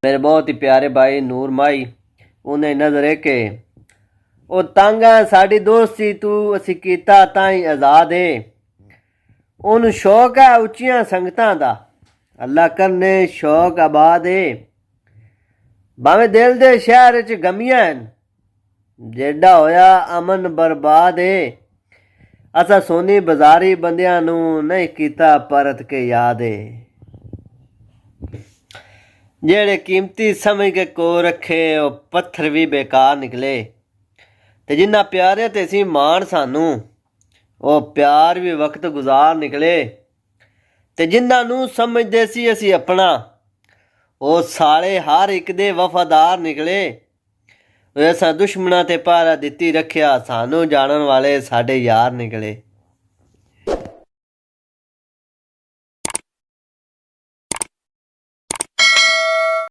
मेरे बहुत ही प्यारे भाई नूर माई उन्हें नजर के ਉਹ ਤੰਗ ਆ ਸਾਡੀ ਦੋਸਤੀ ਤੂੰ ਅਸੀਂ ਕੀਤਾ ਤਾਂ ਹੀ ਆਜ਼ਾਦ ਏ ਉਹਨੂੰ ਸ਼ੌਕ ਹੈ ਉੱਚੀਆਂ ਸੰਗਤਾਂ ਦਾ ਅੱਲਾ ਕਰਨੇ ਸ਼ੌਕ ਆਬਾਦ ਏ ਭਾਵੇਂ ਦਿਲ ਦੇ ਸ਼ਹਿਰ 'ਚ ਗਮੀਆਂ ਹਨ ਜਿਹੜਾ ਹੋਇਆ ਅਮਨ ਬਰਬਾਦ ਏ ਅਸਾਂ ਸੋਨੀ ਬਾਜ਼ਾਰੀ ਬੰਦਿਆਂ ਨੂੰ ਨਹੀਂ ਕੀਤਾ ਪਰਤ ਕੇ ਯਾਦ ਏ ਜਿਹੜੇ ਕੀਮਤੀ ਸਮਝ ਕੇ ਕੋ ਰੱਖੇ ਉਹ ਪੱਥਰ ਵੀ ਬੇਕਾਰ ਨਿਕਲੇ ਤੇ ਜਿੰਨਾ ਪਿਆਰੇ ਤੇ ਸੀ ਮਾਣ ਸਾਨੂੰ ਉਹ ਪਿਆਰ ਵੀ ਵਕਤ ਗੁਜ਼ਾਰ ਨਿਕਲੇ ਤੇ ਜਿਨ੍ਹਾਂ ਨੂੰ ਸਮਝਦੇ ਸੀ ਅਸੀਂ ਆਪਣਾ ਉਹ ਸਾਲੇ ਹਰ ਇੱਕ ਦੇ ਵਫਾਦਾਰ ਨਿਕਲੇ ਅਸਾਂ ਦੁਸ਼ਮਣਾਂ ਤੇ ਪਹਿਰਾ ਦਿੱਤੀ ਰੱਖਿਆ ਸਾਨੂੰ ਜਾਣਨ ਵਾਲੇ ਸਾਡੇ ਯਾਰ ਨਿਕਲੇ।